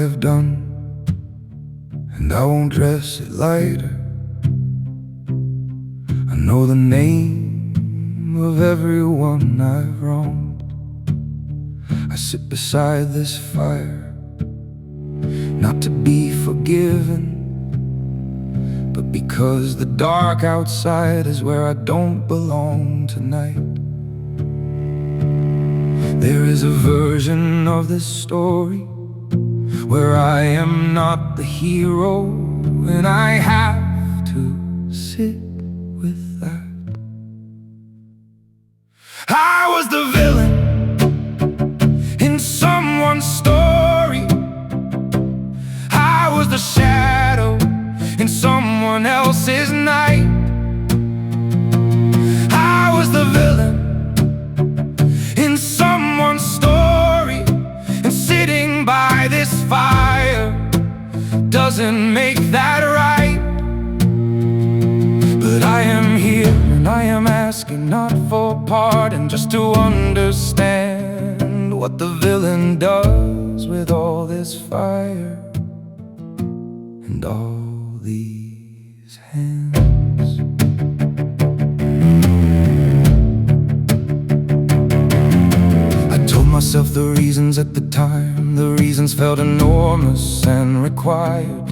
have done, and I won't dress it lighter. I know the name of everyone I've wronged. I sit beside this fire, not to be forgiven, but because the dark outside is where I don't belong tonight. There is a version of this story where I am not the hero, and I have to sit with that. I was the villain in someone's story. I was the shadow in someone else's night. I was the villain in someone's story, and sitting by this fire doesn't make that right. But I am here and I am asking not for pardon, just to understand what the villain does with all this fire and all these hands. I told myself the reasons at the time, the reasons felt enormous and required.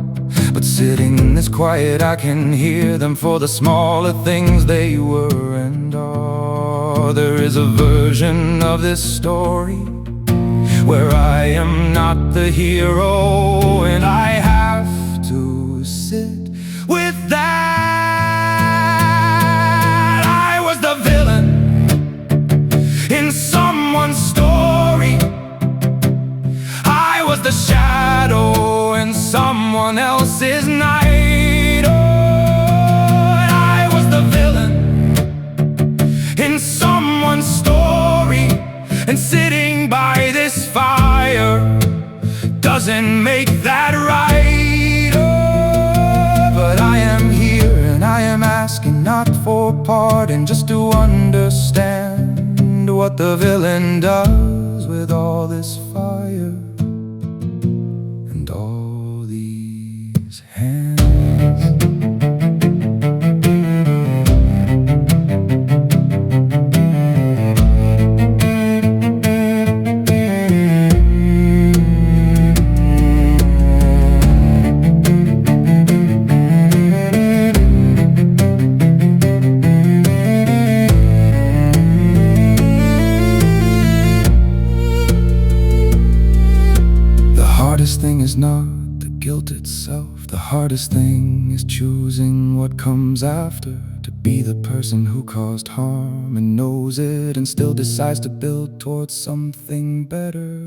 But sitting in this quiet, I can hear them for the smaller things they were and are. There is a version of this story where I am not the hero, and I have to sit with that. I was the villain in someone's story. I was the shadow in someone else's night. Oh, I was the villain in someone's story, and sitting by this fire doesn't make that right. Oh, but I am here and I am asking not for pardon, just to understand what the villain does with all this fire and all these hands. The hardest thing is not the guilt itself. The hardest thing is choosing what comes after. To be the person who caused harm and knows it, and still decides to build towards something better.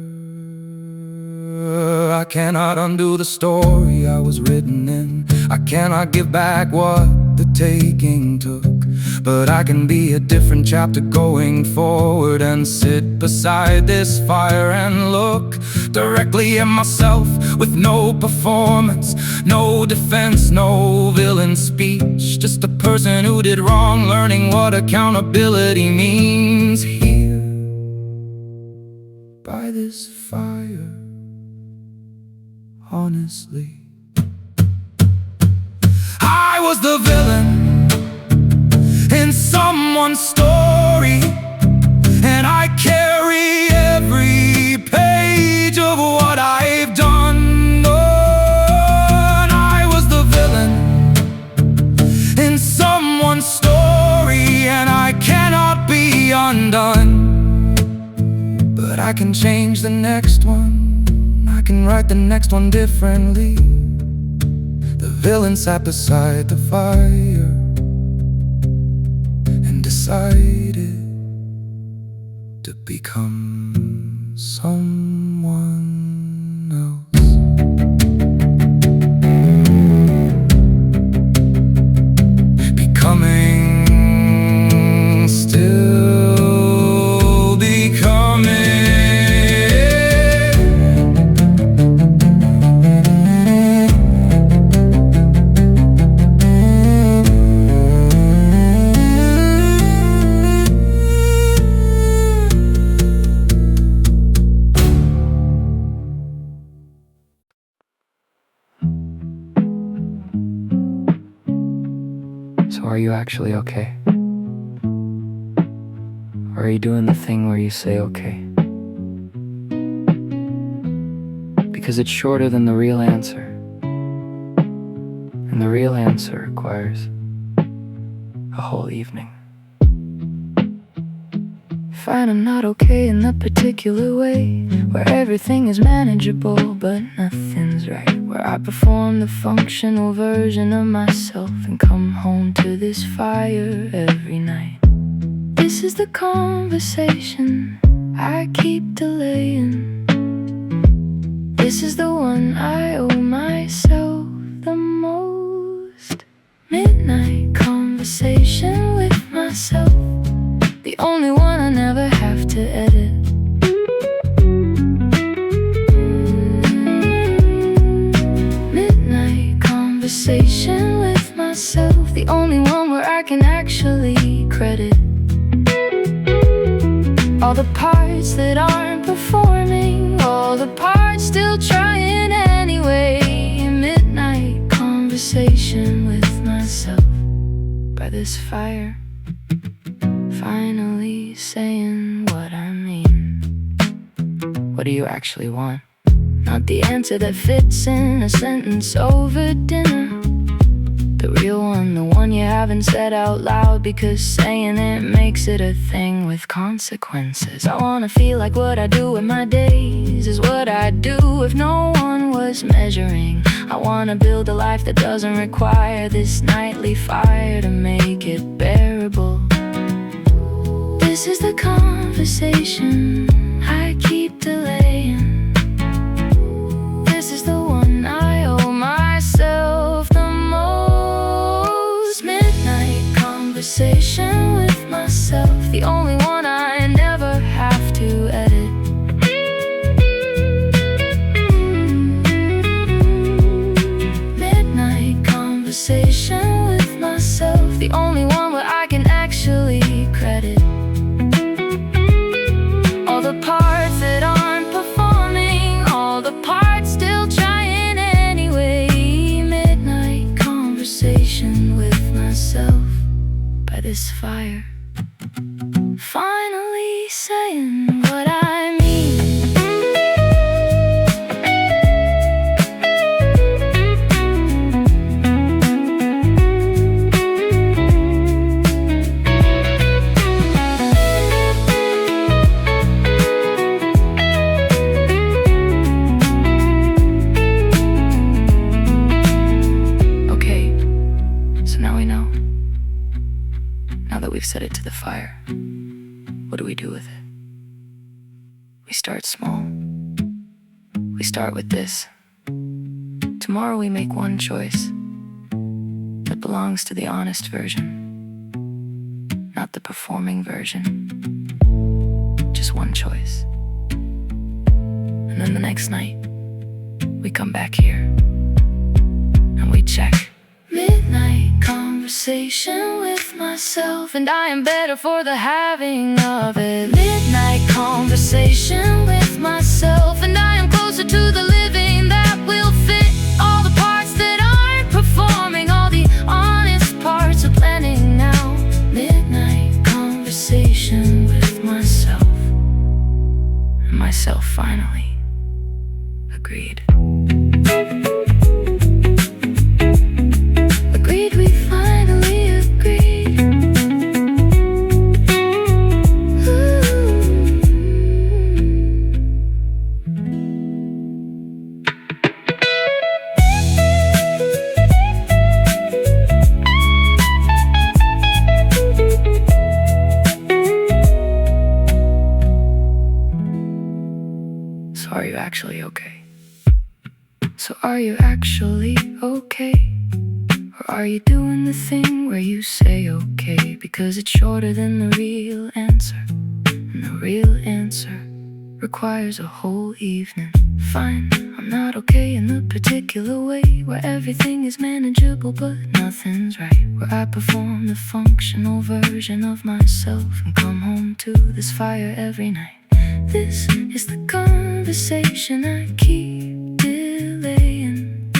I cannot undo the story I was written in. I cannot give back what the taking took, but I can be a different chapter going forward, and sit beside this fire and look directly at myself with no performance, no defense, no villain speech. Just a person who did wrong, learning what accountability means. Here by this fire, honestly, I was the villain in someone's story, and I carry every page of what I've done. Oh, and I was the villain in someone's story, and I cannot be undone. But I can change the next one, I can write the next one differently. The villain sat beside the fire and decided to become someone else. Becoming, still becoming. So are you actually okay? Or are you doing the thing where you say okay? Because it's shorter than the real answer. And the real answer requires a whole evening. Fine, I'm not okay in the particular way where everything is manageable but nothing's right, where I perform the functional version of myself and come home to this fire every night. This is the conversation I keep delaying. This is the one I owe myself the most. Midnight conversation with myself, the only one I never have to edit. Midnight conversation with myself, the only one where I can actually credit all the parts that aren't performing, all the parts still trying anyway. Midnight conversation with myself by this fire, finally saying what I mean. What do you actually want? Not the answer that fits in a sentence over dinner. The real one, the one you haven't said out loud, because saying it makes it a thing with consequences. I wanna feel like what I do with my days is what I'd do if no one was measuring. I wanna build a life that doesn't require this nightly fire to make it bearable. This is the conversation I keep delaying. This is the one I owe myself the most. Midnight conversation with myself, the only one I never have to edit. Midnight conversation with myself, the only one where I can actually credit all the parts that aren't performing, all the parts still trying anyway. Midnight conversation with myself by this fire, finally saying what I mean. We've set it to the fire. What do we do with it? We start small. We start with this. Tomorrow we make one choice that belongs to the honest version, not the performing version. Just one choice. And then the next night, we come back here and we check. Midnight conversation with myself, and I am better for the having of it. Midnight conversation with myself, and I am closer to the living that will fit all the parts that aren't performing, all the honest parts are planning now. Midnight conversation with myself, and myself finally agreed. We finally agreed. So are you actually okay? So are you actually okay? Or are you doing the thing where you say okay because it's shorter than the real answer, and the real answer requires a whole evening? Fine, I'm not okay in the particular way where everything is manageable but nothing's right, where I perform the functional version of myself and come home to this fire every night. This is the conversation I keep delaying.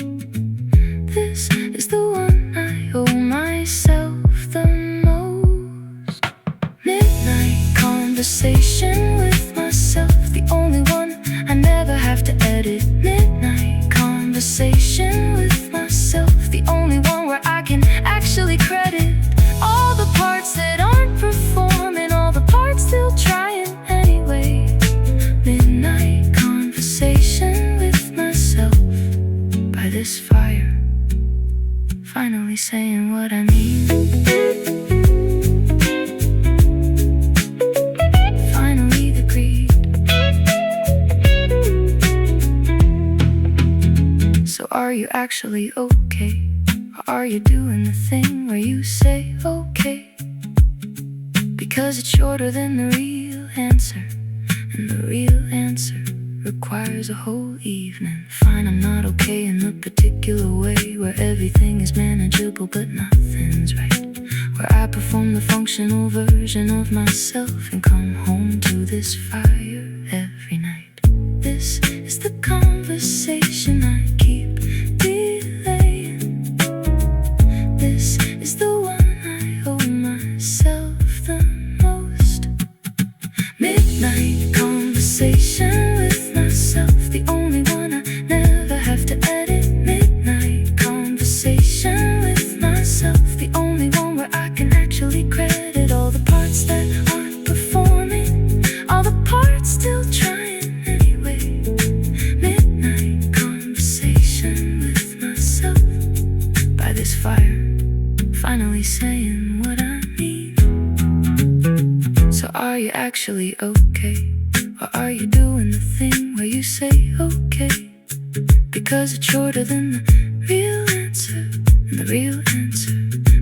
This is the one I owe myself saying what I mean. Finally agreed. So are you actually okay? Or are you doing the thing where you say okay? Because it's shorter than the real answer, and the real answer requires a whole evening. Fine, I'm not okay in the particular way where everything is manageable but nothing's right, where I perform the functional version of myself and come home to this fire every night. This is the conversation I keep delaying. This is the one I owe myself the most. Midnight conversation with myself, the only one I never have to edit. Midnight conversation with myself, the only one where I can actually credit all the parts that aren't performing, all the parts still trying anyway. Midnight conversation with myself by this fire, finally saying what I mean. So are you actually okay? Or are you doing the thing where you say okay? Because it's shorter than the real answer, and the real answer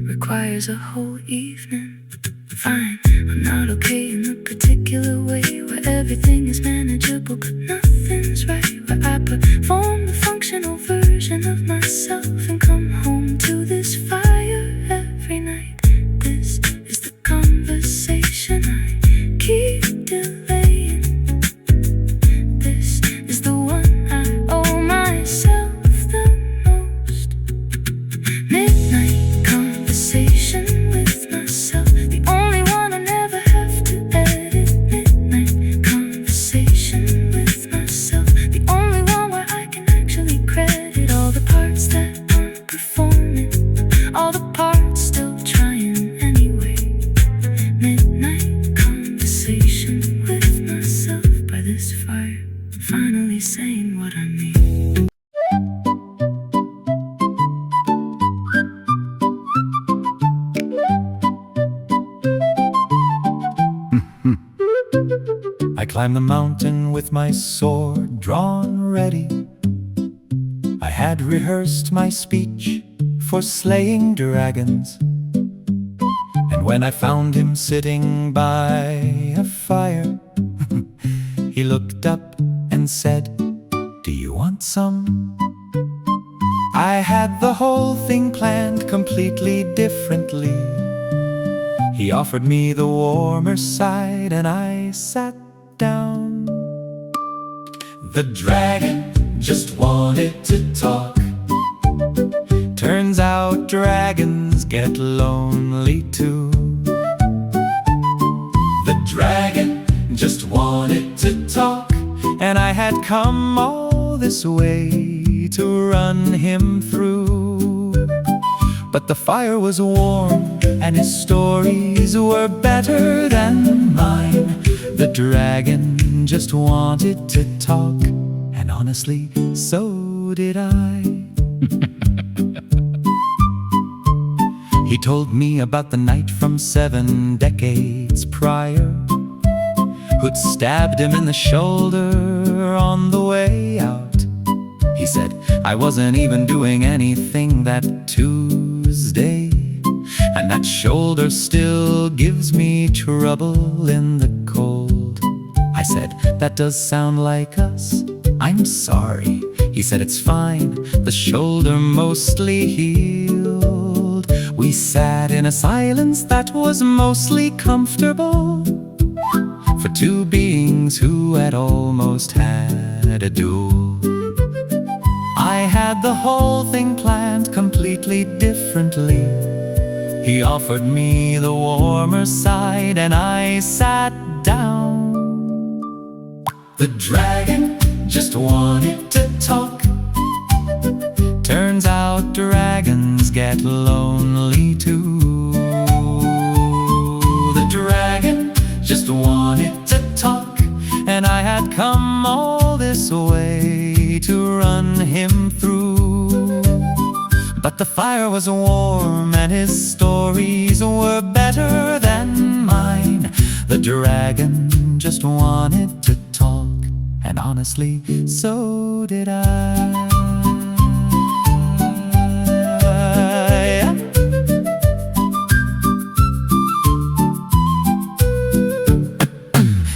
requires a whole evening. Fine, I'm not okay in the particular way where everything is manageable but nothing's right, where I perform the functional version of myself and come home to this fire every night. This is the conversation I keep delaying. This is the one I owe myself the most. Midnight conversation with myself, the only one I never have to edit. Midnight conversation with myself, the only one where I can actually credit all the parts that aren't performing, all the parts still trying anyway. Midnight conversation with myself by this fire, finally saying what I mean. I climbed the mountain with my sword drawn ready. I had rehearsed my speech for slaying dragons. And when I found him sitting by a fire, he looked up and said, "Do you want some?" I had the whole thing planned completely differently. He offered me the warmer side and I sat down. The dragon just wanted to talk. Turns out dragons get lonely too. The dragon just wanted to talk, and I had come all this way to run him through. But the fire was warm and his stories were better than mine. The dragon just wanted to talk, and honestly, so did I. He told me about the knight from 7 decades prior, who'd stabbed him in the shoulder on the way out. He said, I wasn't even doing anything that Tuesday, and that shoulder still gives me trouble in the cold. I said, that does sound like us. I'm sorry. He said, it's fine. The shoulder mostly healed. We sat in a silence that was mostly comfortable for two beings who had almost had a duel. I had the whole thing planned completely differently. He offered me the warmer side and I sat down. The dragon just wanted to talk. Turns out dragons get lonely too. The dragon just wanted to talk, and I had come all this way to run him through. But the fire was warm and his stories were better than mine. The dragon just wanted to talk, and honestly, so did I.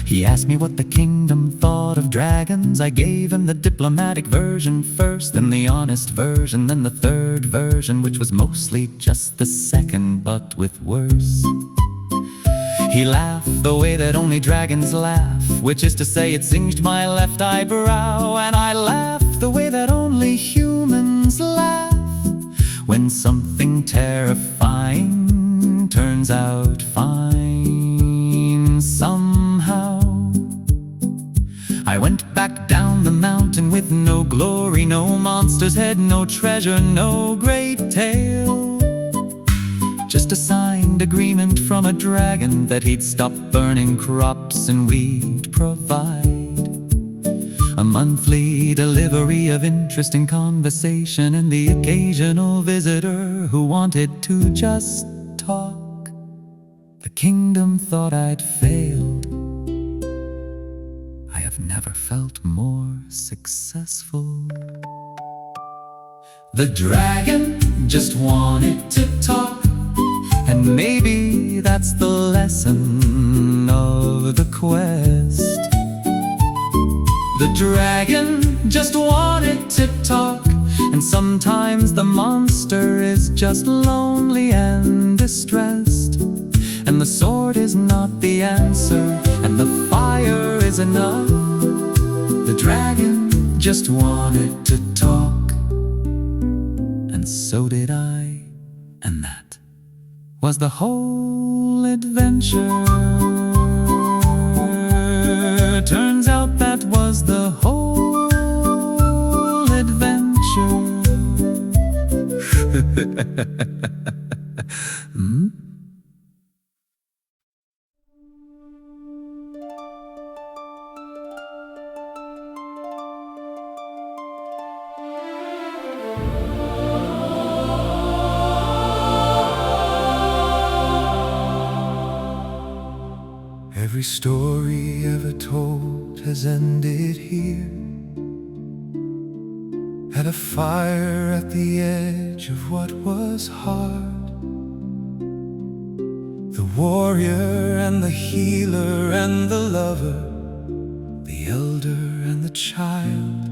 He asked me what the kingdom thought of dragons. I gave him the diplomatic version first, then the honest version, then the third version, which was mostly just the second, but with worse. He laughed the way that only dragons laugh, which is to say it singed my left eyebrow. And I laughed the way that only humans laugh, when something terrifying turns out fine somehow. I went back down the mountain with no glory, no monster's head, no treasure, no great tale. Just a signed agreement from a dragon that he'd stop burning crops and we'd provide a monthly delivery of interesting conversation and the occasional visitor who wanted to just talk. The kingdom thought I'd failed. I have never felt more successful. The dragon just wanted to talk, and maybe that's the lesson of the quest. The dragon just wanted to talk, and sometimes the monster is just lonely and distressed. And the sword is not the answer, and the fire is enough. The dragon just wanted to talk, and so did I, and that was the whole adventure. Turns out that was the whole adventure. Every story ever told has ended here, at a fire at the edge of what was hard. The warrior and the healer and the lover, the elder and the child,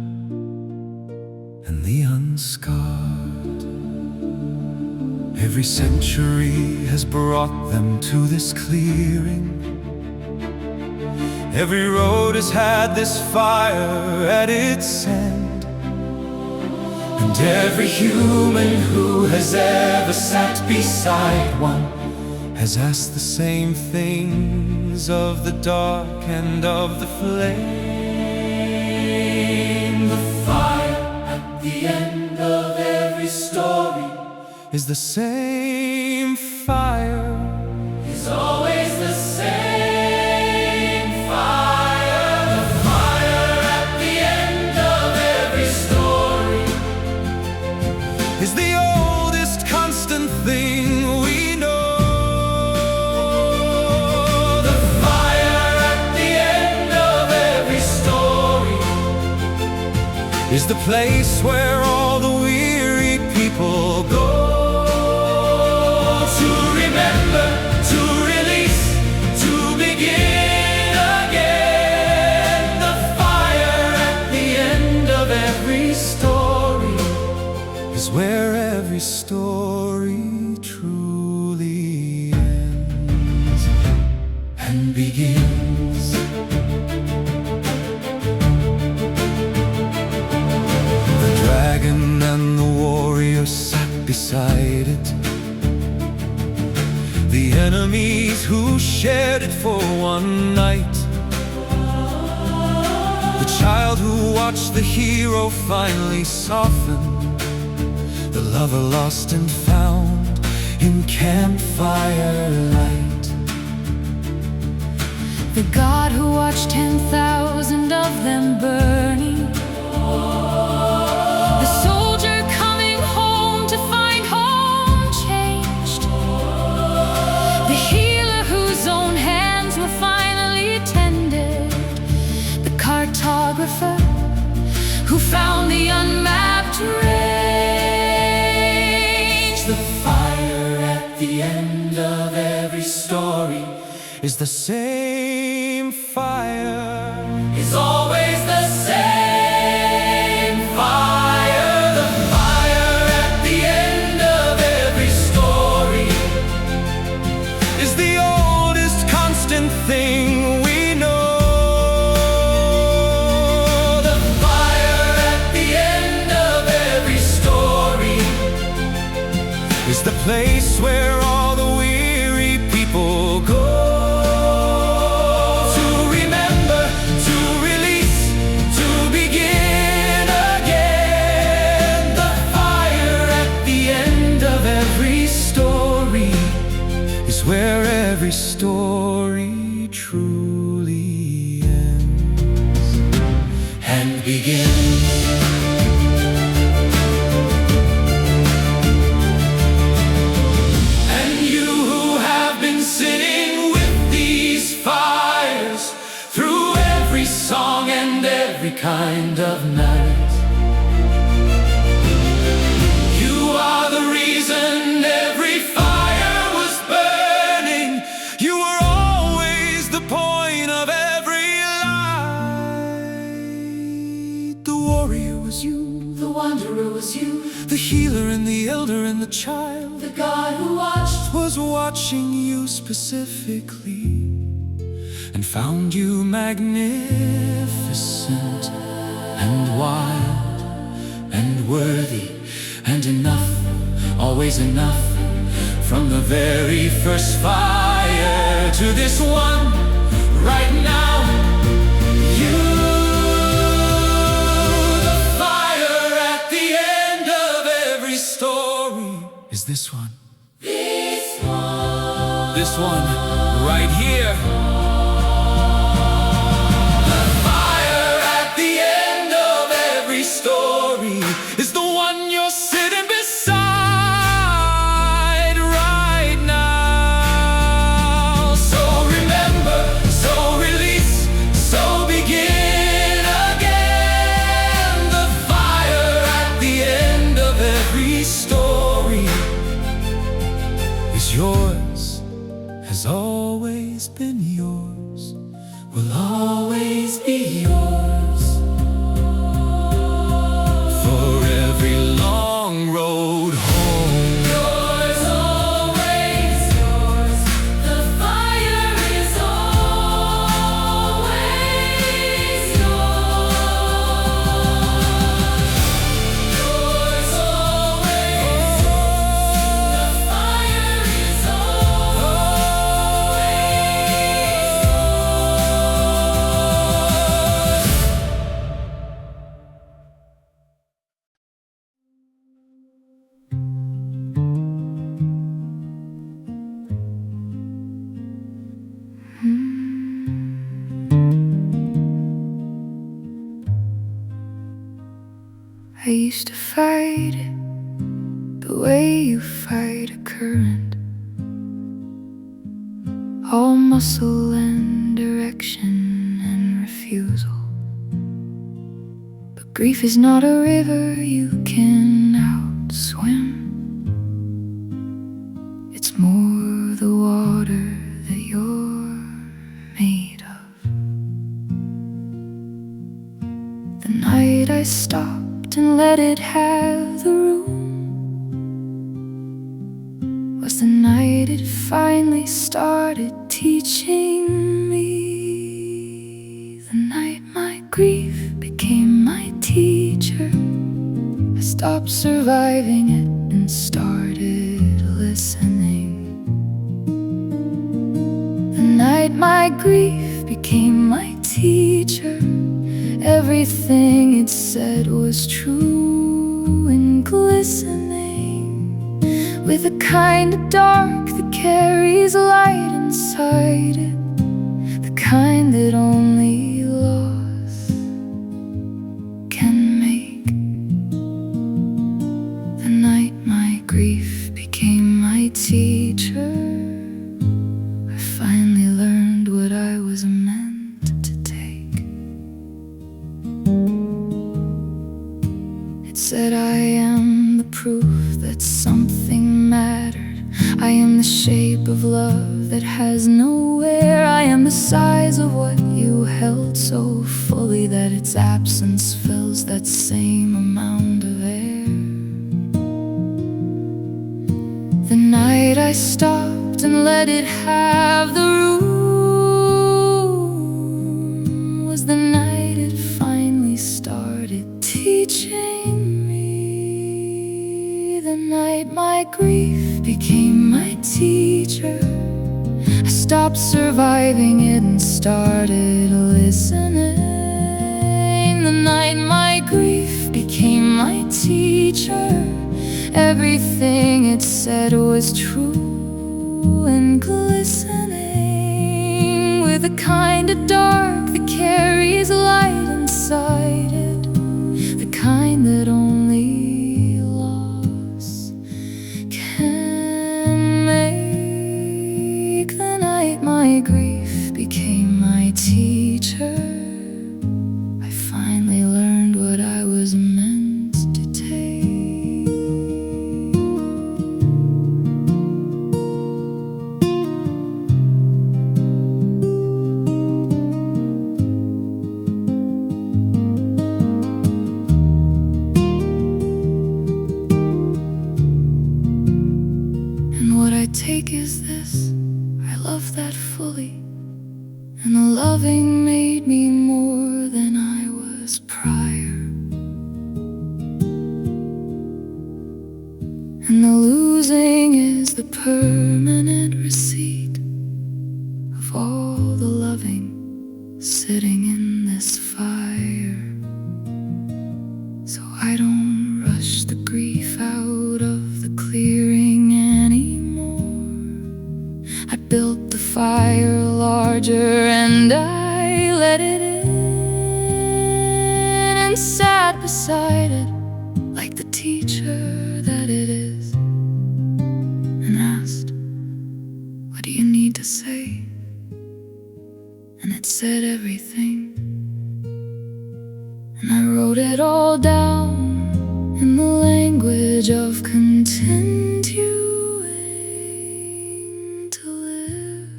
and the unscarred. Every century has brought them to this clearing. Every road has had this fire at its end, and every human who has ever sat beside one has asked the same things of the dark and of the flame. The fire at the end of every story is the same fire, is always the same. Is the oldest constant thing we know. The fire at the end of every story is the place where all the weary people go, to remember, to release, to begin again. The fire at the end of every story is where every story truly ends and begins. The dragon and the warrior sat beside it, the enemies who shared it for one night, the child who watched the hero finally soften, the lover lost and found in campfire light, the God who watched 10,000 of them burning, the soldier coming home to find who found the unmapped range. The fire at the end of every story is the same fire. Is always the same fire. The fire at the end of every story is the oldest constant thing we know. The fire at the end of every story Is the place where all the weary people go to remember, to release, to begin again. The fire at the end of every story is where every story truly ends and begins. And you who have been sitting with these fires Through every song and every kind of night, you are the reason every fire was burning. you were always the point of every light. The warrior was you, The wanderer was you, the healer and the elder and the child the God who watched. was watching you specifically and found you magnificent and wild and worthy and enough, always enough. From the very first fire to this one right now, you, the fire at the end of every story is this one. This one right here. The fire at the end of every story is the one you're sitting beside right now. So remember, so release, so begin again. The fire at the end of every story is yours, has always been yours, will always be yours. For every long road home, Yours, always yours. The fire is always yours. Yours, always yours. The fire is always I used to fight it the way you fight a current, all muscle and direction and refusal. But grief is not a river you can outswim. It's more the water that you're made of. The night I stopped and let it have the room was the night it finally started teaching me. The night my grief became my teacher. I stopped surviving it and started listening. The night my grief became my teacher, everything it said was true and glistening, with a kind of dark that carries light inside it, the kind that only loss can make. The night my grief became my teacher, I finally learned what I was meant to take. It said I am the proof that something mattered. I am the shape of love that has nowhere. I am the size of what you held so fully that its absence fills that same amount of air. The night I stopped and let it have the room was the night it finally started teaching me. The night my grief became my teacher. I stopped surviving it and started listening. The night my grief became my teacher. Everything it said was true and glistening with a kind of dark that carries light inside it, the kind that only loss can make. The night my grief became my teacher, I finally learned what I was meant to take. Take is this, I love that fully, and the loving made me more than I was prior, and the losing is the permanent receipt of all the loving sitting in this fire. So I don't rush the grief out of the clearing anymore. I built the fire larger and I let it in and sat beside it like the teacher that it is, and asked, what do you need to say? And it said everything, and I wrote it all down in the language of continuing to live.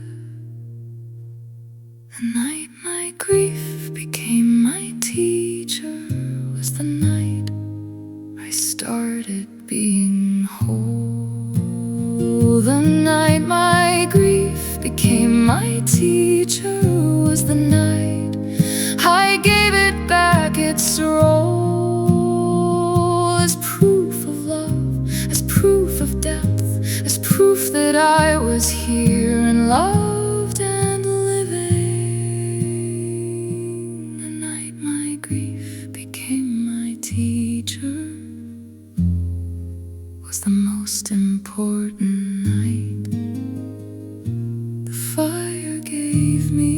The night my grief became my teacher was the night I started being whole. The night my grief became my teacher was the night I gave it back its role as proof of love, as proof of depth, as proof that I was here and loved and living. The night my grief became my teacher was the most important night the fire gave me.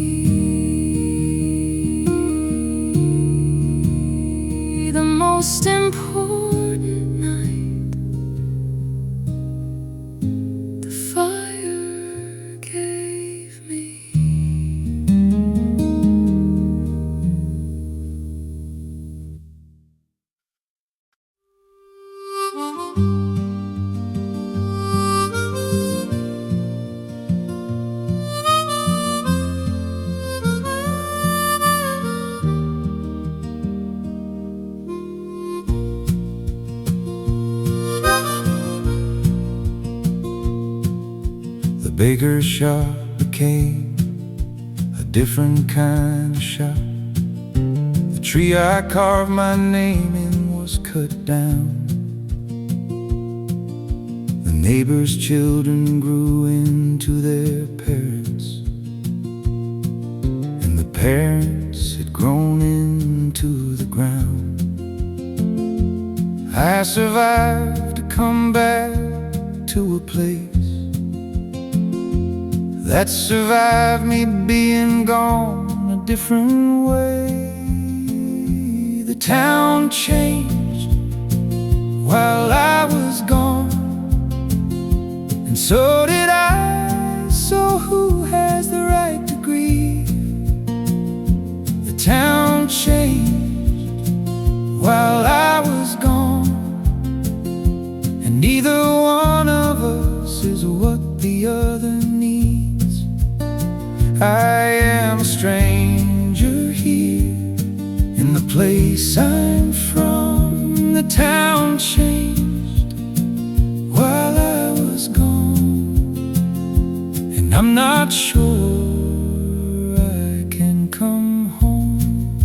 The most important night the fire gave me. The baker's shop became a different kind of shop. The tree I carved my name in was cut down. The neighbors' children grew into their parents, and the parents had grown into the ground. I survived to come back to a place that survived me being gone a different way. The town changed while I was gone, and so did I. So who has the right to grieve? The town changed while I was gone, I am a stranger here in the place I'm from. The town changed while I was gone, and I'm not sure I can come home.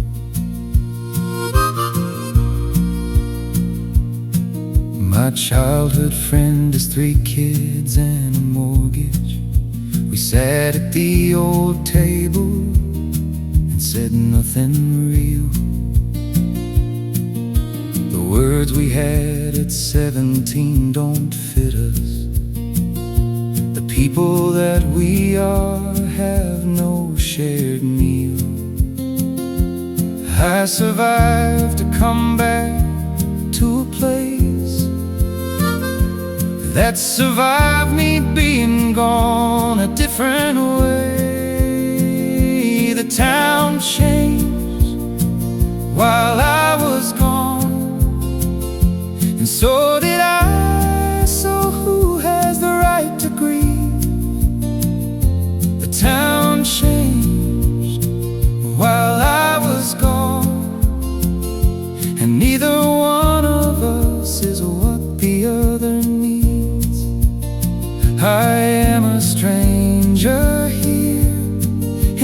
My childhood friend has 3 kids and a mortgage. We sat at the old table and said nothing real. The words we had at 17 don't fit us. The people that we are have no shared meal. I survived to come back to a place that survived me being gone a different way. The town changed while I was gone, and so did I. So who has the right to grieve? The town changed while I was gone, and neither one of us is what the other needs. I am a stranger here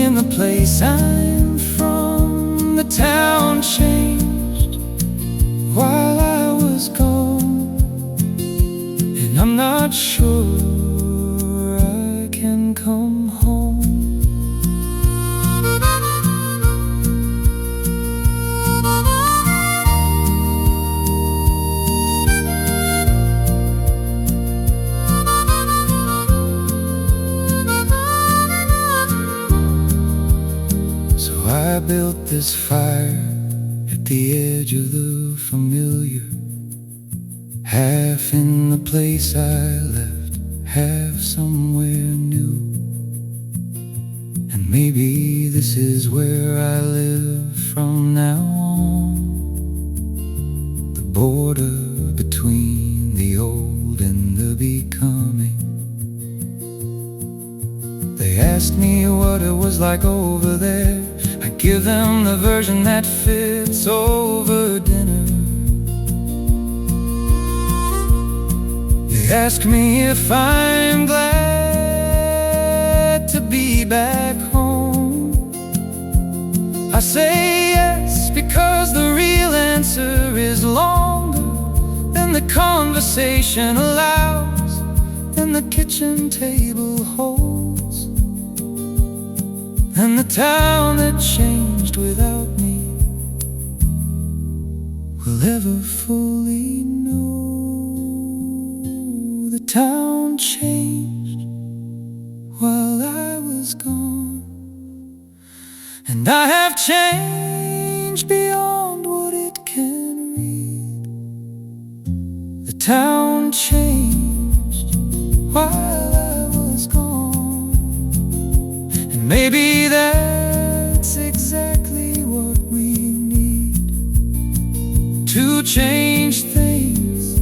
in the place I'm from. The town changed while I was gone, and I'm not sure I can come home. I built this fire at the edge of the familiar, half in the place I left, half somewhere new. And maybe this is where I live from now on, the border between the old and the becoming. They asked me what it was like over there. I give them the version that fits over dinner. They ask me if I'm glad to be back home. I say yes, because the real answer is longer than the conversation allows, than the kitchen table holds, and the town that changed without me will ever fully know. The town changed while I was gone, and I have changed beyond what it can read. The town changed while I was gone, and maybe that's exactly what we need to change things,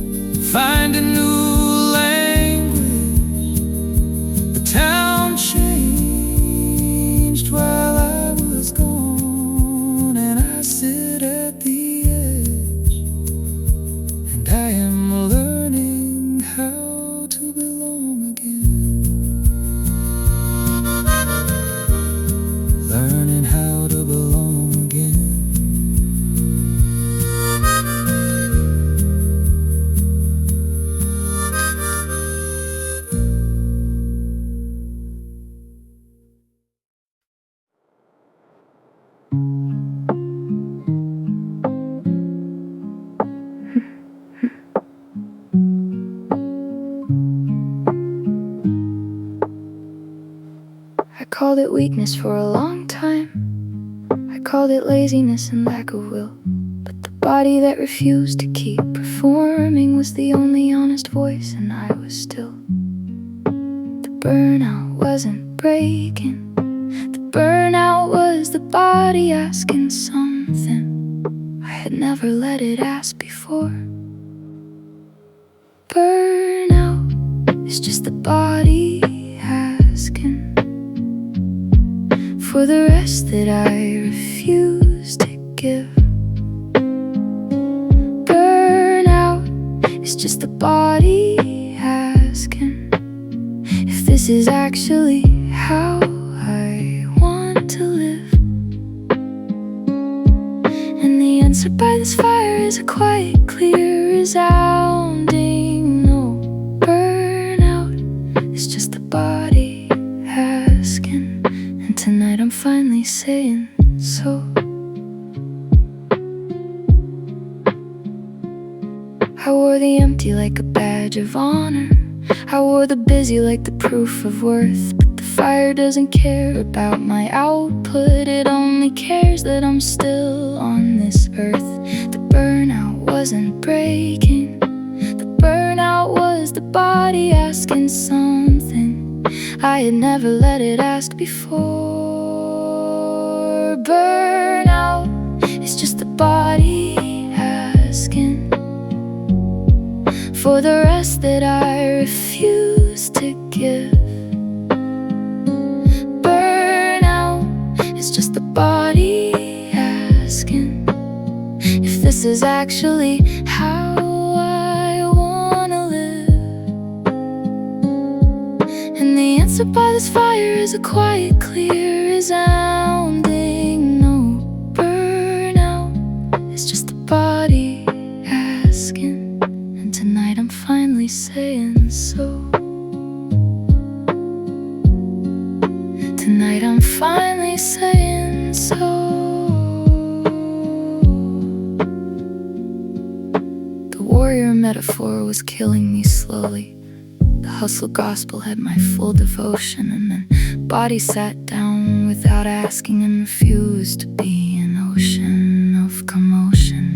find a new language. The town changed while I was gone, and I sit at the edge, and I am learning how to belong again. Learning how to belong again. I called it weakness for a long time. I called it laziness and lack of will. But the body that refused to keep performing was the only honest voice, and I was still. The burnout wasn't breaking. The burnout was the body asking something I had never let it ask before. Burnout is just the body asking. for the rest that I refuse to give. Burnout is just the body asking if this is actually how I want to live. And the answer by this fire is a quiet, clear, resounding no. Burnout is just the body asking, and tonight I'm finally saying so. I wore the empty like a badge of honor. I wore the busy like the proof of worth. But the fire doesn't care about my output. It only cares that I'm still on this earth. The burnout wasn't breaking. The burnout was the body asking something I had never let it ask before. Burnout is just the body asking for the rest that I refuse to give. Burnout is just the body asking if this is actually how I wanna live. And the answer by this fire is a quiet, clear, resounding no. Burnout is just the body asking, and tonight I'm finally saying so. Tonight I'm finally saying so. The warrior metaphor was killing me slowly. The hustle gospel had my full devotion, and then body sat down without asking and refused to be an ocean of commotion.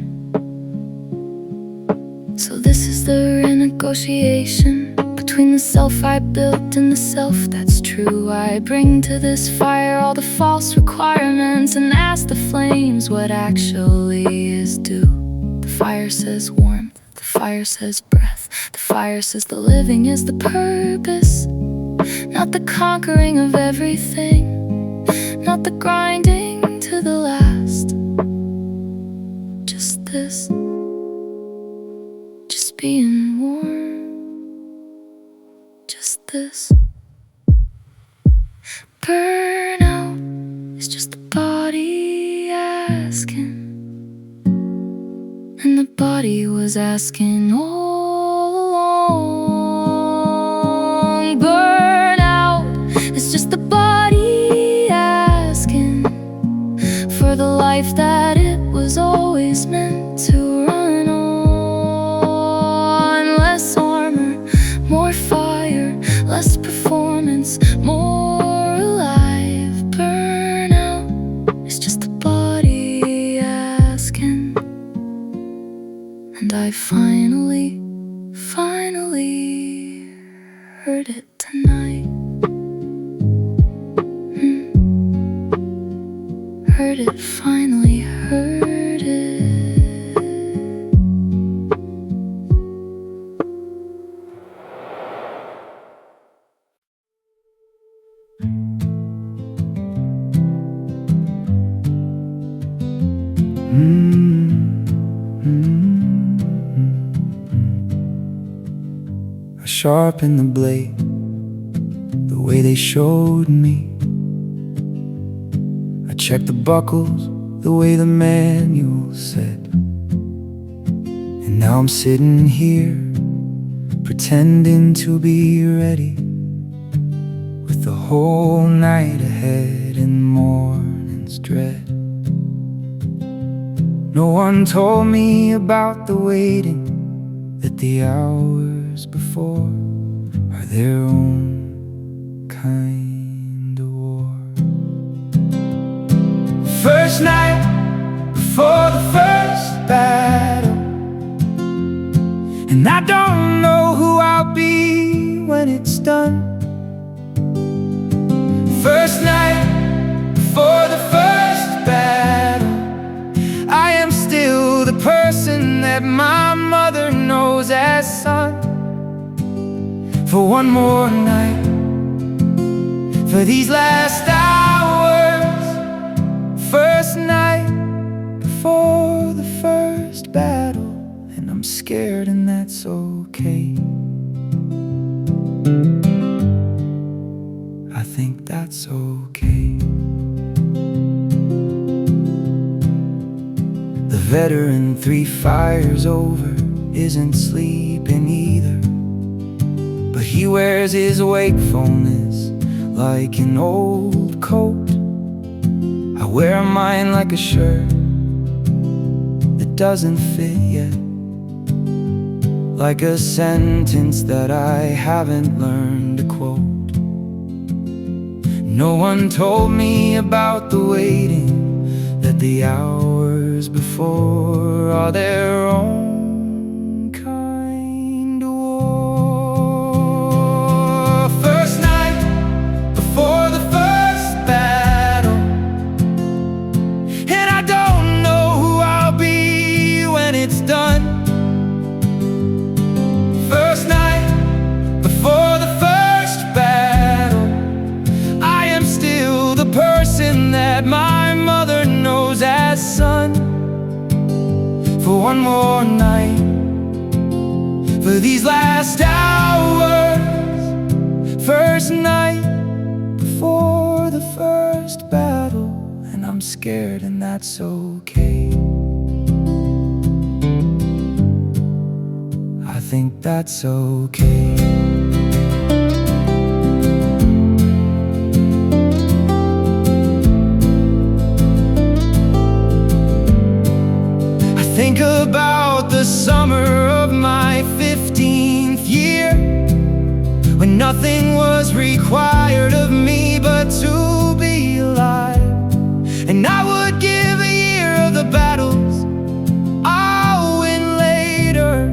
So this is the renegotiation between the self I built and the self that's true. I bring to this fire all the false requirements and ask the flames what actually is due. The fire says warmth, the fire says breath, the fire says the living is the purpose, not the conquering of everything, not the grinding to the last. Just this, just being warm, just this. Burnout is just the body asking, and the body was asking all along. Burnout is just the body asking for the life that it was always meant to run on. Less armor, more fire, less performance, more alive. Burnout is just the body asking, and I finally heard it tonight. Heard it, finally heard it. I sharpened the blade the way they showed me. I checked the buckles the way the manual said. And now I'm sitting here pretending to be ready, with the whole night ahead and morning's dread. No one told me about the waiting, that the hours before are their own kind of war. First night before the first battle, and I don't know who I'll be when it's done. First night before the first battle, I am still the person that my mother knows as son. For one more night, for these last hours, first night before the first battle, and I'm scared, and that's okay. I think that's okay. The veteran 3 fires over isn't sleeping either, but he wears his wakefulness like an old coat. I wear mine like a shirt that doesn't fit yet, like a sentence that I haven't learned to quote. No one told me about the waiting, that the hours before are their own kind of war. First night before the first battle, and I don't know who I'll be when it's done. First night before the first battle, I am still the person that my mother knows as son. For one more night, for these last hours. First night before the first battle, and I'm scared, and that's okay. I think that's okay. Think about the summer of my 15th year, when nothing was required of me but to be alive. And I would give a year of the battles I'll win later,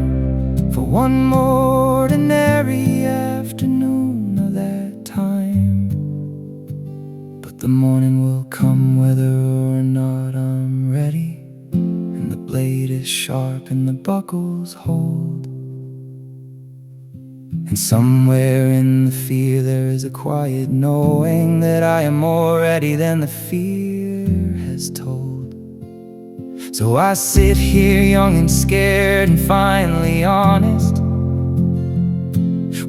for one more ordinary afternoon of that time. But the morning will come whether or not I'm ready. The blade is sharp and the buckles hold, and somewhere in the fear there is a quiet knowing that I am more ready than the fear has told. So I sit here young and scared and finally honest,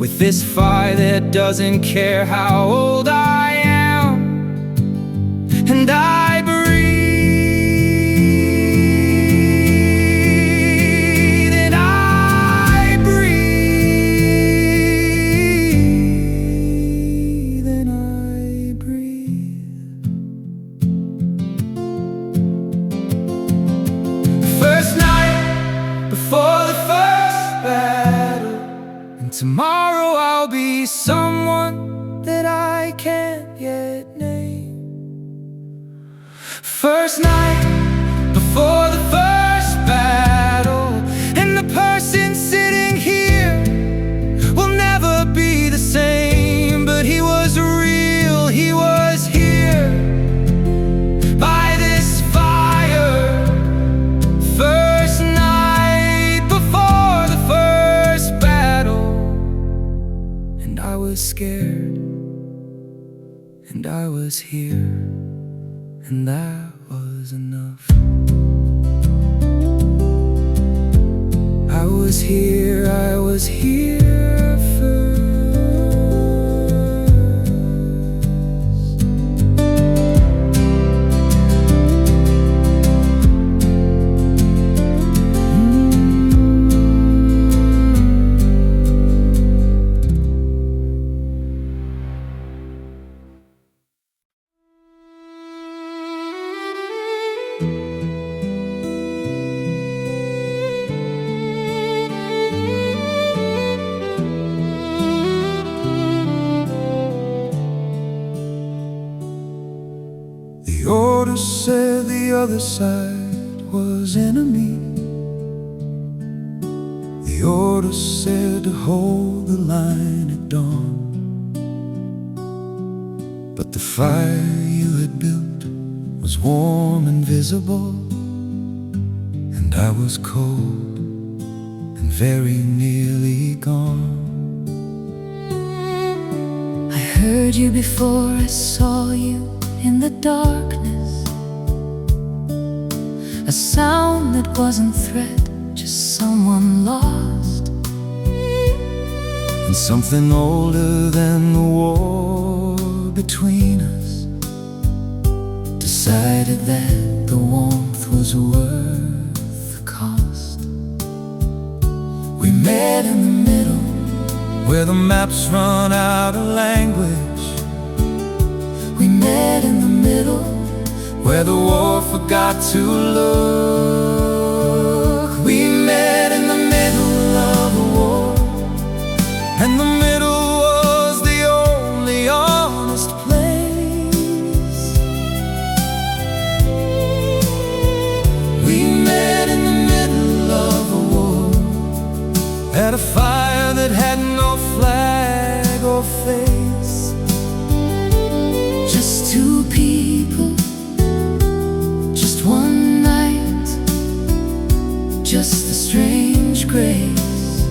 with this fire that doesn't care how old I am, and I breathe. Tomorrow I'll be someone that I can't yet name. First night before the first battle, and the person sitting here will never be the same. But he was real, he was here by this fire. First night before the first battle, I was scared, and I was here, and that was enough. I was here first. The order said the other side was enemy. The order said to hold the line at dawn. But the fire you had built was warm and visible, and I was cold and very nearly gone. I heard you before I saw you in the darkness. A sound that wasn't threat, just someone lost. And something older than the war between us decided that the warmth was worth the cost. We met in the middle, where the maps run out of language. We met in the middle, where the war forgot to look. We met in the middle of a war, and the middle was the only honest place. We met in the middle of a war, at a fire that had no flag or face. Just two people, just one night, just the strange grace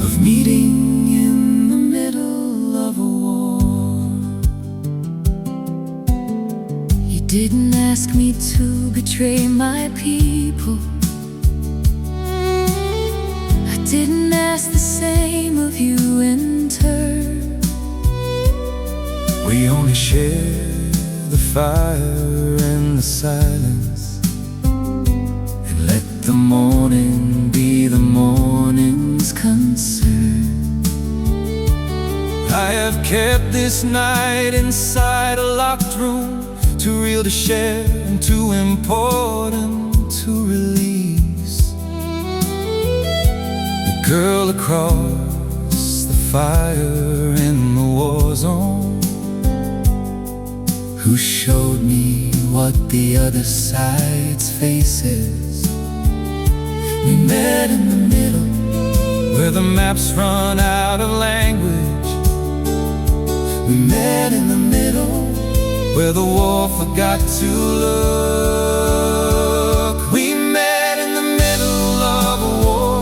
of meeting in the middle of a war. You didn't ask me to betray my people. I didn't ask the same of you in turn. We only share the fire and the silence, and let the morning be the morning's concern. I have kept this night inside a locked room, too real to share and too important to release. The girl across the fire in the war zone, who showed me what the other side's face is. We met in the middle, where the maps run out of language. We met in the middle, where the war forgot to look. We met in the middle of a war,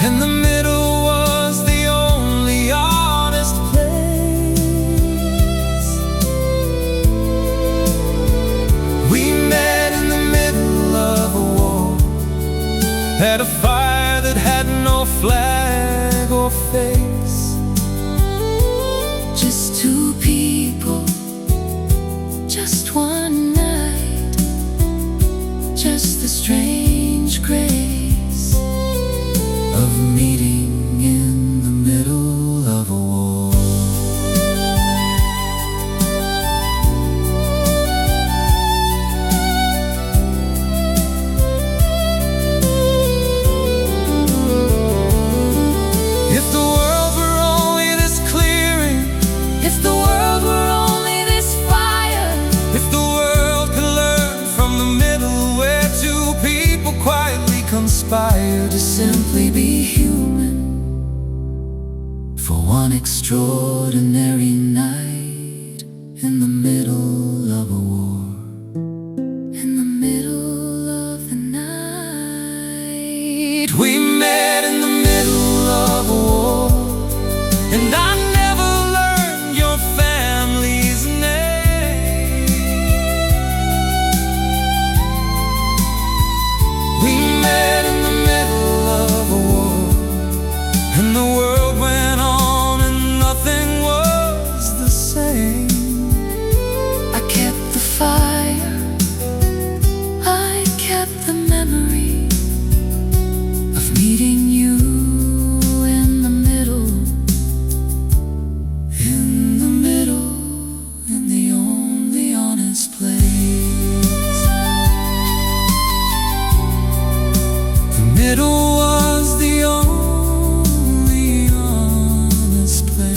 and the middle was the only honest place. We met in the middle of a war, at a fire that had no flag or face. Just two people, just one night, just the strange grace of meeting in the middle of a war. If the world were only this clearing, If the world were only this fire, if the world could learn from the middle, where two people quietly conspire to simply be human for one extraordinary night in the middle of a war. in the middle of the night. We met in the middle of a war, and I never learned your family's name. We met in the middle of a war, and the world went on and nothing was the same. I kept the fire, I kept the memory of meeting you in the middle, In the middle, in the only honest place. The middle was the only honest place.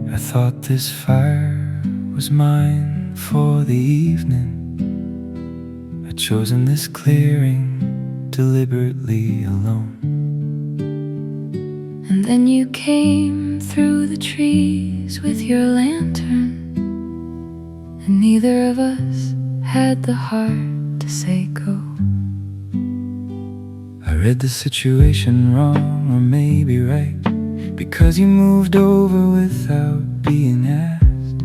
I thought this fire was mine for the evening. I'd chosen this clearing deliberately alone. And then you came through the trees with your lantern, and neither of us had the heart to say go. I read the situation wrong, or maybe right, because you moved over without being asked.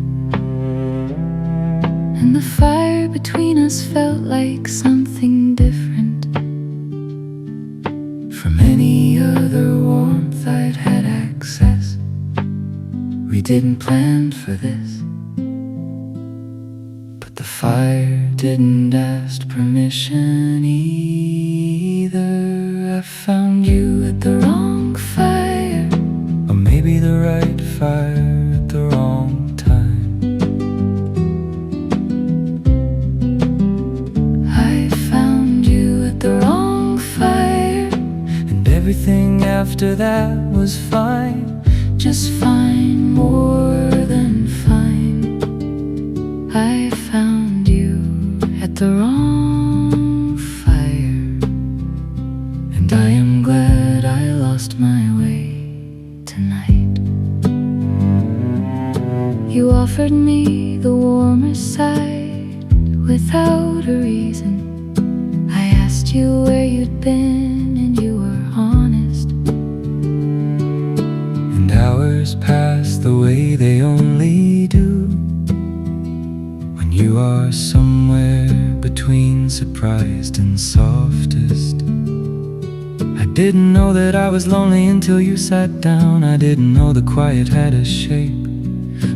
And the fire between us felt like something different from any other warmth I'd had access. We didn't plan for this, but the fire didn't ask permission either. I found you at the wrong fire, or maybe the right fire at the wrong time. I found you at the wrong fire, and everything after that was fine, just fine, more than fine. I found you at the wrong fire, and I am glad I lost my way tonight. You offered me the warmer side without a reason. I asked you where you'd been, and you were honest. And hours passed the way they only do when you are somewhere between surprised and softest. I didn't know that I was lonely until you sat down. I didn't know the quiet had a shape,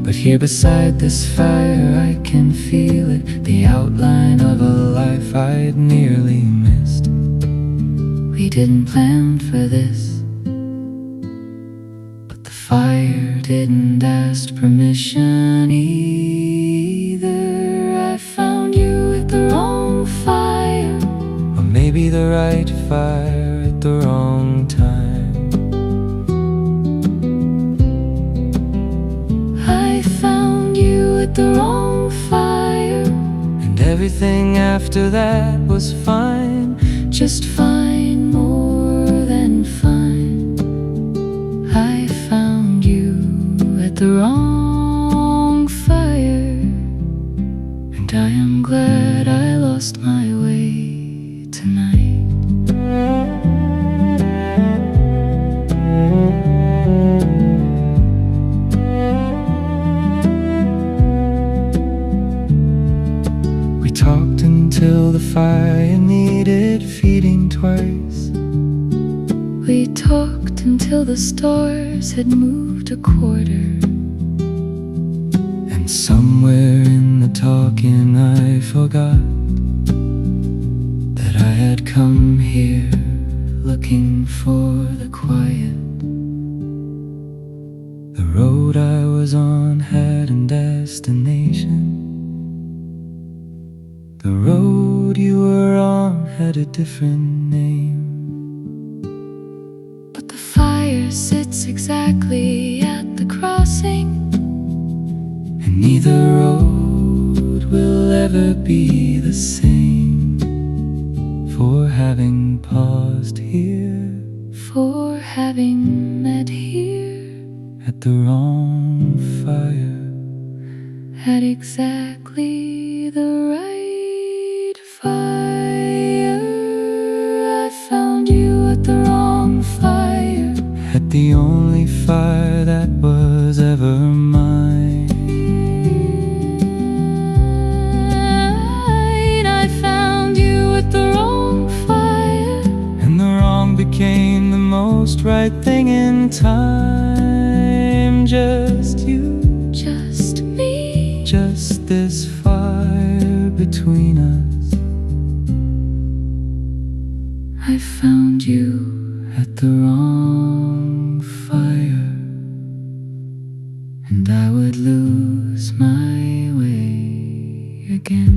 but here beside this fire I can feel it, the outline of a life I'd nearly missed. We didn't plan for this, but the fire didn't ask permission either. I found you at the wrong fire, or maybe the right fire at the wrong time. I found you at the wrong fire, and everything after that was fine, just fine, more than fine. I found you at the wrong fire, and I am glad I lost my way tonight. We talked until the fire needed feeding twice. we talked until the stars had moved a quarter. And somewhere in the talking I forgot that I had come here looking for the quiet. The road I was on had a destination. The road you were on had a different name. But the fire sits exactly at the crossing, And neither road will ever be the same for having paused here for having met here at the wrong fire. at exactly the right fire. I found you at the wrong fire, At the only fire that was ever mine. I found you at the wrong fire, And the wrong became the most right thing in time. Just you, just me. just this fire between us. I found you At the wrong fire, and I would lose my way again.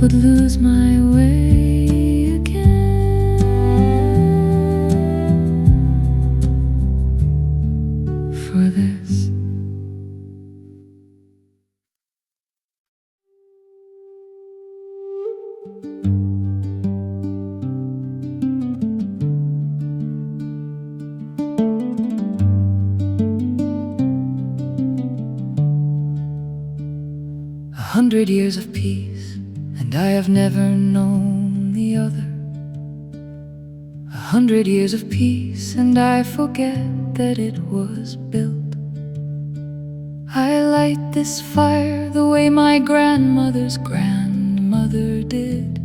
would lose my way again. 100 years of peace, and I have never known the other. 100 years of peace, and I forget that it was built. I light this fire the way my grandmother's grandmother did,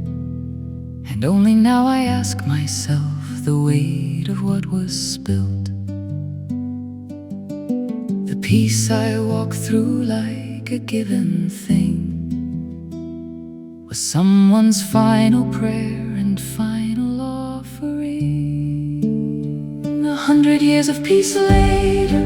and only now I ask myself the weight of what was spilt. The peace I walk through like a given thing was someone's final prayer and final offering. 100 years of peace later,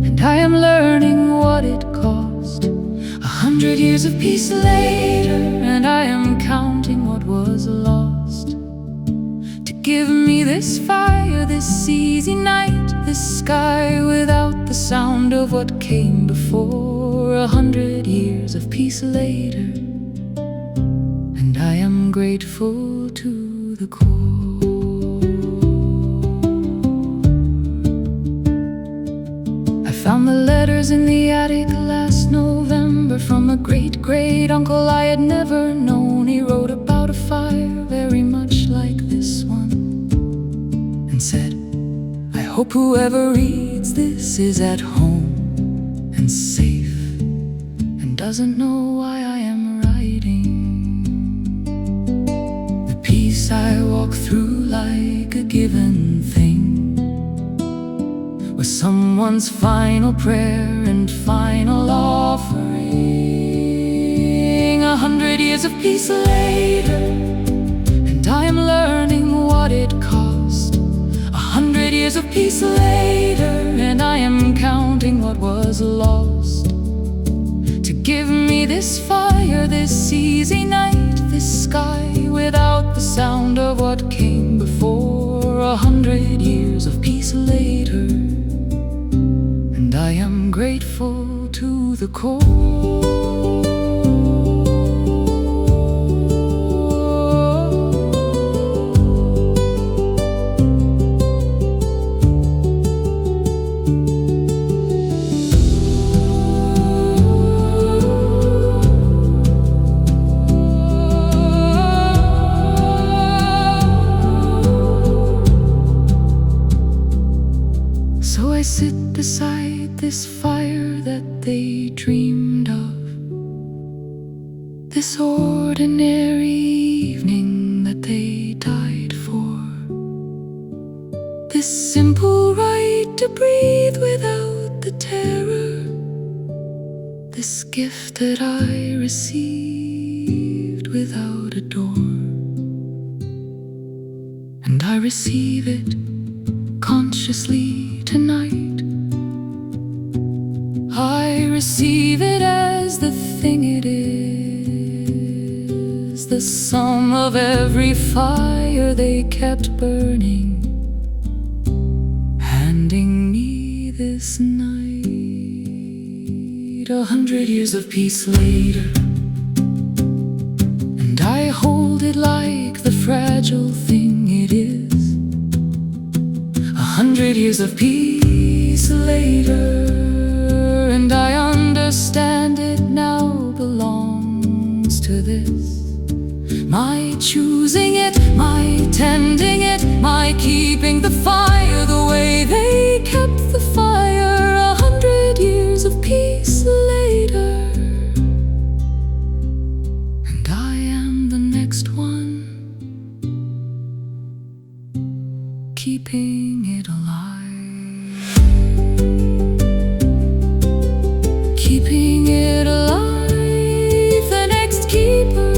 and I am learning what it cost. 100 years of peace later, and I am counting what was lost. To give me this fire, this easy night, this sky without the sound of what came before. 100 years of peace later, and I am grateful to the core. I found the letters in the attic last November from a great-great-uncle I had never known. He wrote about a fire very much like this one, and said, I hope whoever reads this is at home and safe, and doesn't know why I am writing. The peace I walk through like a given thing was someone's final prayer and final offering. 100 years of peace later, and I am learning what it cost. 100 years of peace later, and I am counting what was lost. To give me this fire, this easy night, this sky without the sound of what came before. 100 years of peace later, and I am grateful to the core. So I sit beside this fire that they dreamed of, this ordinary evening that they died for, this simple right to breathe without the terror, this gift that I received without a door. And I receive it consciously tonight. I receive it as the thing it is, the sum of every fire they kept burning, handing me this night. 100 years of peace later, and I hold it like the fragile thing it is. 100 years of peace later, and I understand it now belongs to this. My choosing it, my tending it, my keeping the fire the way they kept the fire. 100 years of peace later, and I am the next one, keeping it alive, keeping it alive, the next keeper.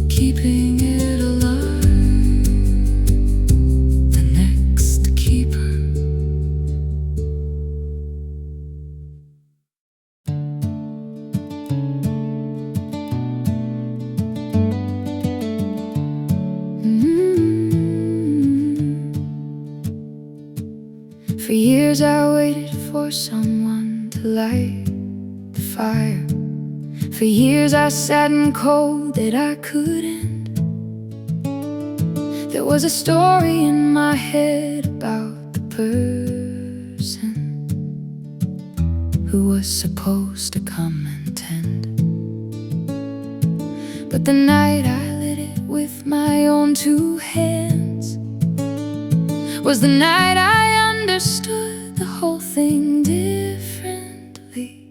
Keeping it alive, the next keeper. For years I waited for someone to light the fire. For years I sat in cold that I couldn't There was a story in my head about the person who was supposed to come and tend. But the night I lit it with my own two hands was the night I understood the whole thing differently.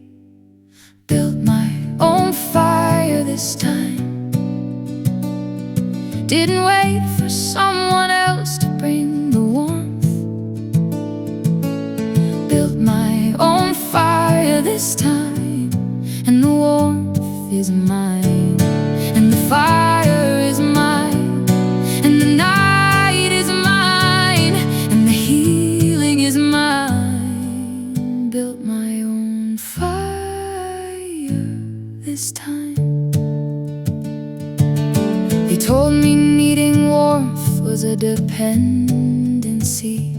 Built my own fire this time. Didn't wait for someone else to bring the warmth. Built my own fire this time, and the warmth is mine, and the fire is mine, and the night is mine, and the healing is mine. Built my own fire this time. They told me needing warmth was a dependency.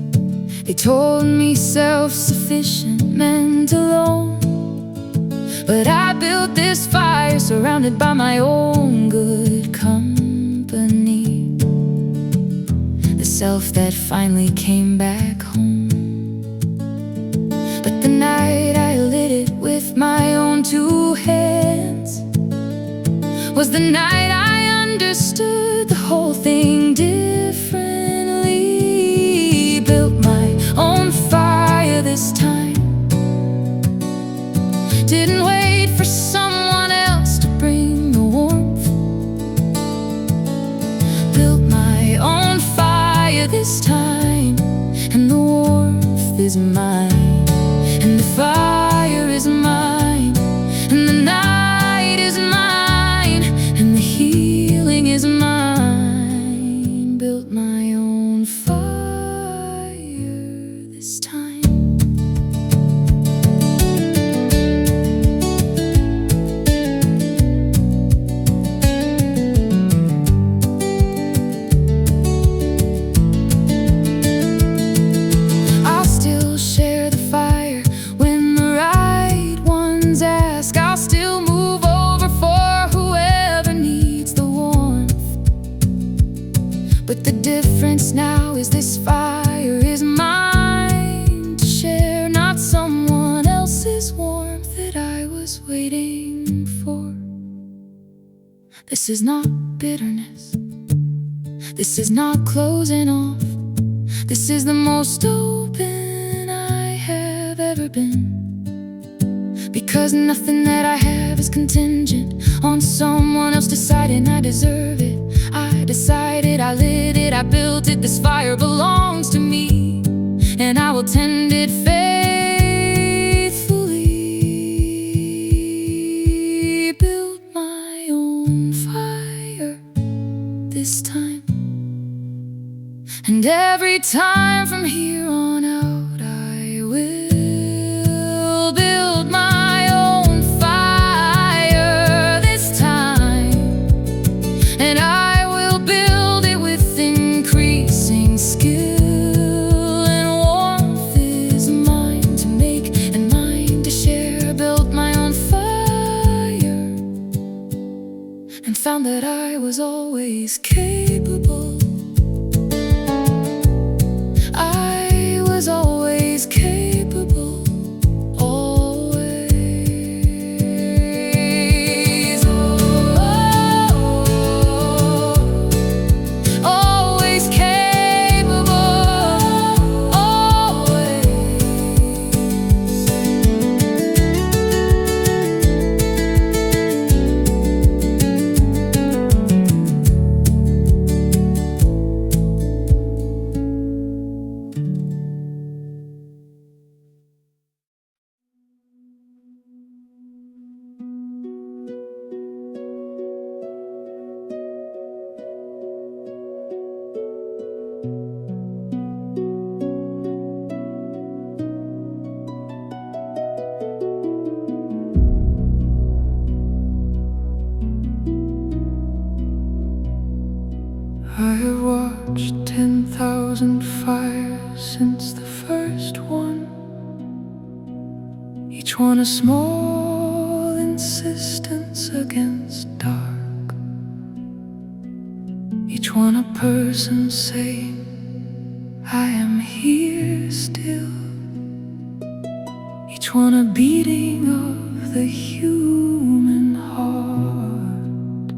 They told me self-sufficient meant alone. But I built this fire surrounded by my own good company, the self that finally came back home. But the night I lit it with my own two hands was the night I understood the whole thing differently. Built my own fire this time. Didn't wait for someone else to bring the warmth. Built my own fire this time, and the warmth is mine, and the fire is mine, and the night is mine, and the healing is mine. Built my own fire this time. I'll still share the fire when the right ones ask. I'll still move over for whoever needs the warmth. But the difference now is this fire is mine to share, not someone else's warmth that I was waiting for. This is not bitterness. This is not closing off. This is the most open I have ever been. Because nothing that I have is contingent on someone else deciding I deserve it. I decided, I lit it, I built it. This fire belongs to me, and I will tend it faithfully. Built my own fire this time, and every time from here on out I will build my own fire this time, and I will build it with increasing skill, and warmth is mine to make and mine to share. Built my own fire and found that I was always capable. I was always capable, always, always capable, always. I have watched 10,000 fires since the first one, each one a small insistence against dark, each one a person saying, I am here still. Each one a beating of the human heart.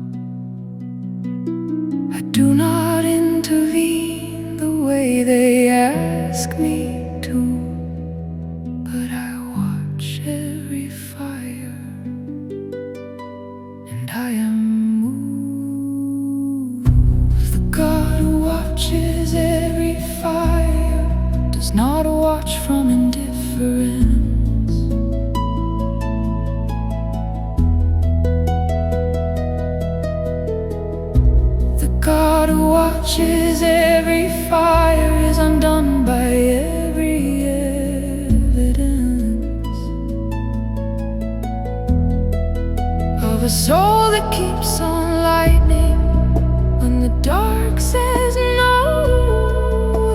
I do not intervene the way they ask me to, but I watch every fire, and I am moved. The God who watches every fire does not watch from indifference. God who watches every fire is undone by every evidence of a soul that keeps on lightning when the dark says no.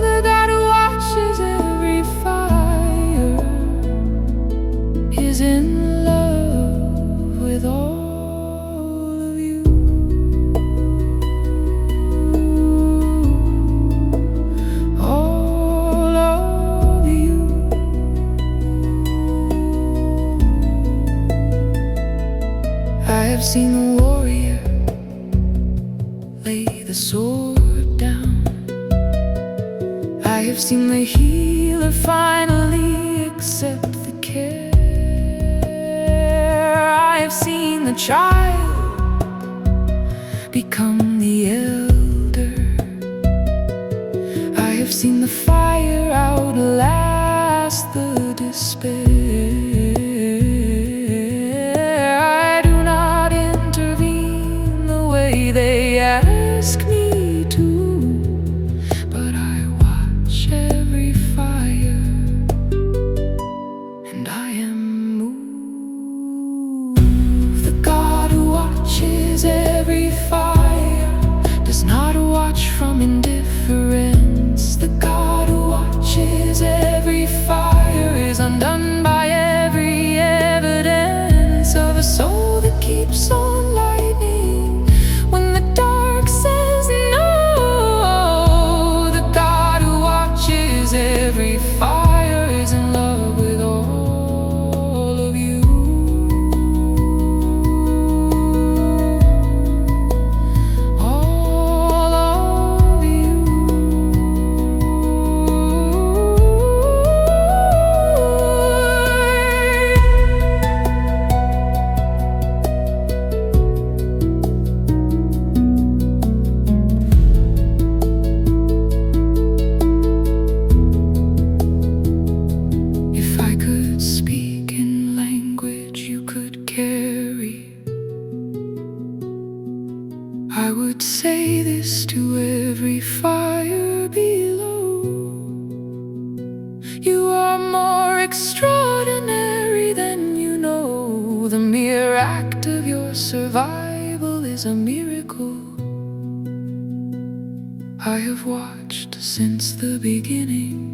The God who watches every fire is in love with all. I've seen the warrior lay the sword down. I have seen the healer finally accept the care. I have seen the child become the elder. I have seen the fire outlast the despair. They ask me to, but I watch every fire, and I am moved. The God who watches every fire does not watch from indifference. The God who watches every fire is undone by every evidence of a soul that keeps on lightning when the dark says no. The God who watches every fire is in love with all of you. All of you. If I could speak in language you could carry, I would say this to every fire below. You are more extraordinary than you know. The mere act of your survival is a miracle. I have watched since the beginning,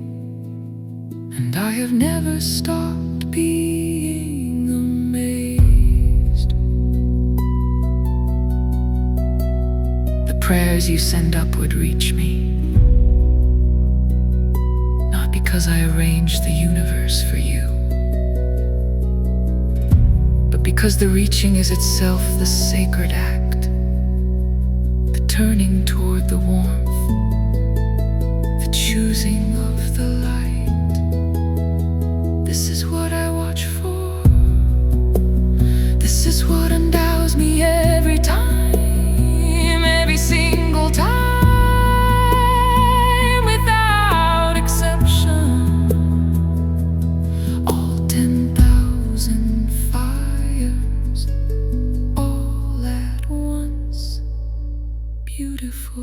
and I have never stopped being amazed. The prayers you send upward reach me, not because I arranged the universe for you, but because the reaching is itself the sacred act, the turning toward the warmth, the choosing of the light. This is what I watch for. This is what endows me every time, every single time, without exception. All 10,000 fires, all at once, beautiful.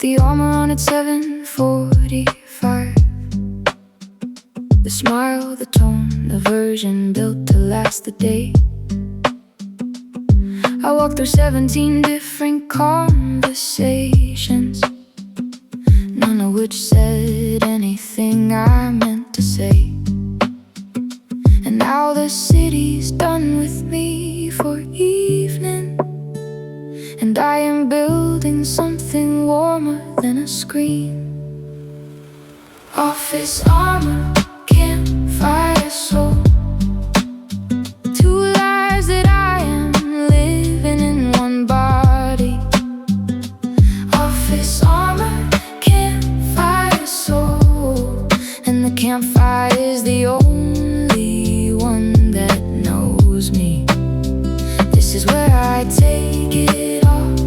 the armor on at 7:45. The smile, the tone, the version built to last the day. I walked through 17 different conversations, none of which said anything I meant to say. And now the city's done with me for evening, and I am building something warmer than a screen. Office armor, campfire soul, two lives that I am living in one body. Office armor, campfire soul, and the campfire is the only one that knows me. This is where I take it off,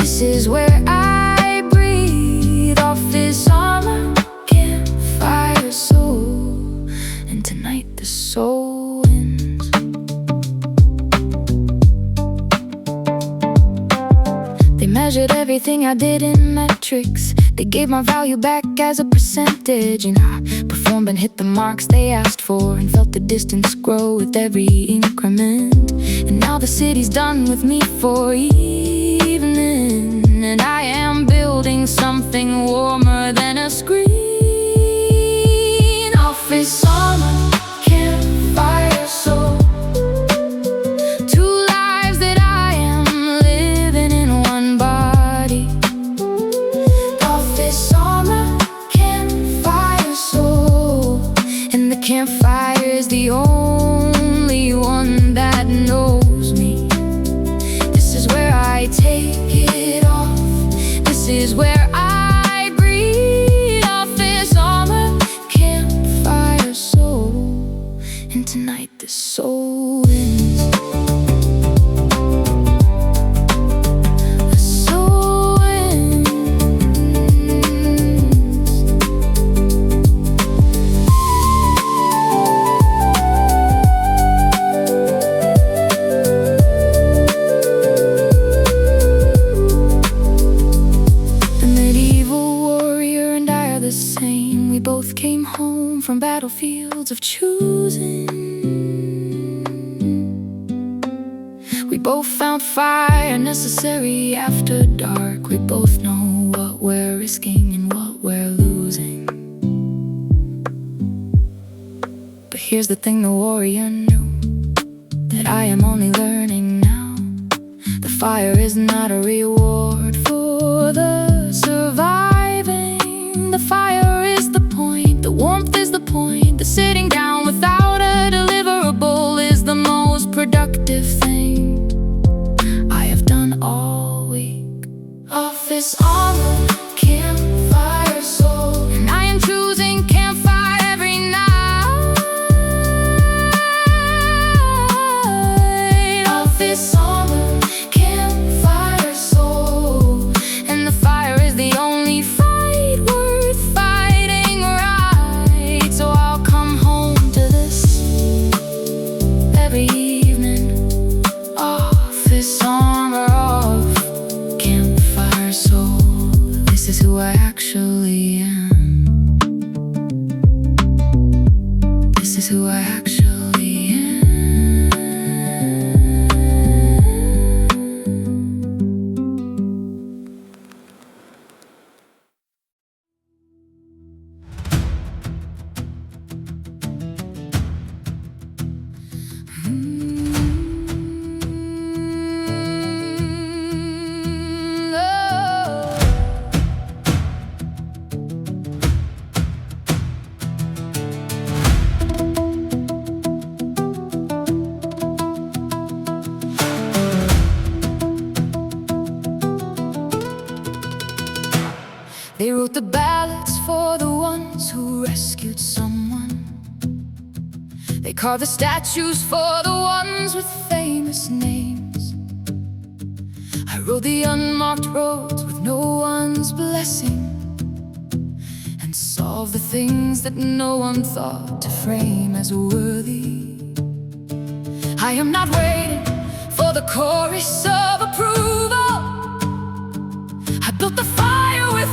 this is where I breathe. Office armor, campfire soul, and tonight the soul ends. They measured everything I did in metrics. They gave my value back as a percentage, and I performed and hit the marks they asked for, and felt the distance grow with every increment. And now the city's done with me for evening, and I am building something warmer than a screen. Office armor, campfire soul, two lives that I am living in one body. Office armor, campfire soul, and the campfire is the only one that knows me. This is where I take it off, this is where I breathe. Office armor, campfire soul, and tonight the soul ends. The soul ends. The medieval warrior and I are the same. We both came home from battlefields of choosing. We both found fire necessary after dark. We both know what we're risking and what we're losing. But here's the thing the warrior knew, that I am only learning now. The fire is not a reward for the surviving. The fire is the point, the warmth is the point. The sitting down without a deliverable is the most productive thing I have done all week. Office armor, campfire soul, and I am choosing campfire every night. Office armor, campfire soul, and the fire is the only fight worth fighting right. So I'll come home to this every evening. Office armor off, campfire soul, this is who I actually am. This is who I actually am. They wrote the ballads for the ones who rescued someone. They carved the statues for the ones with famous names. I rode the unmarked roads with no one's blessing, and solved the things that no one thought to frame as worthy. I am not waiting for the chorus of approval. I built the fire with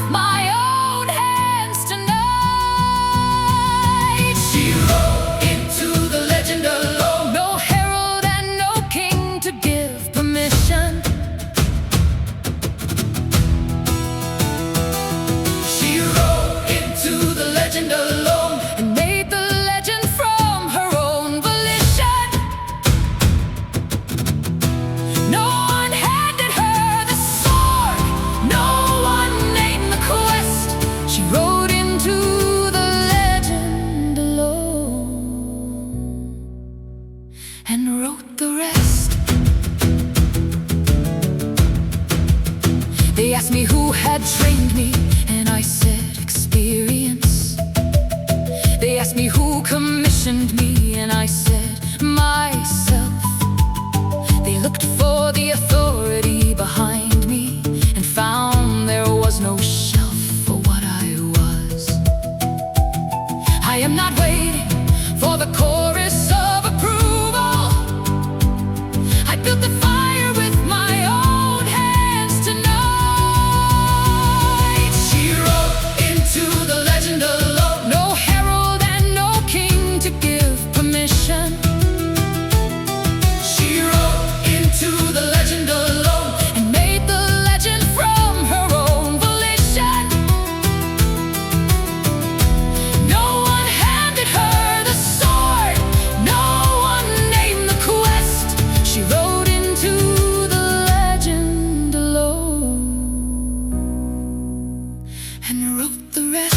asked me who had trained me, and I said experience. They asked me who commissioned me, and I said myself. They looked for the authority behind me and found there was no shelf for what I was. I am not waiting for the chorus of approval. I built the fire with my own hands tonight. She wrote into the legend alone. No herald and no king to give permission. She wrote into the legend alone And made the legend from her own volition. No one handed her the sword, no one named the quest. She wrote into the legend alone and wrote the rest.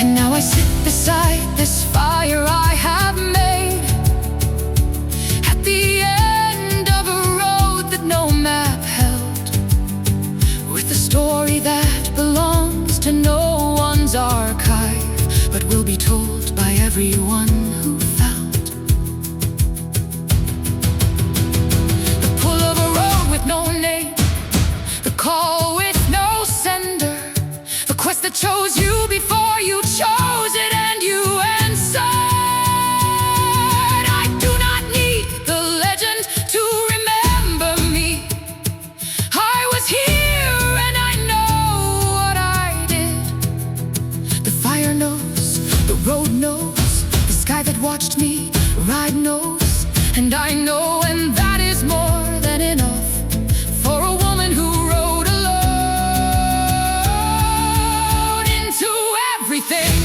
And now I sit beside this fire I have made, at the end of a road that no map held, with a story that belongs to no one's archive, but will be told by everyone who felt the pull of a road with no name, the call with no sender, the quest that chose you before you chose it, and you answered. I do not need the legend to remember me. I was here and I know what I did. The fire knows, the road knows, the sky that watched me ride knows, and I know, and that is more than enough for a woman who rode alone into everything.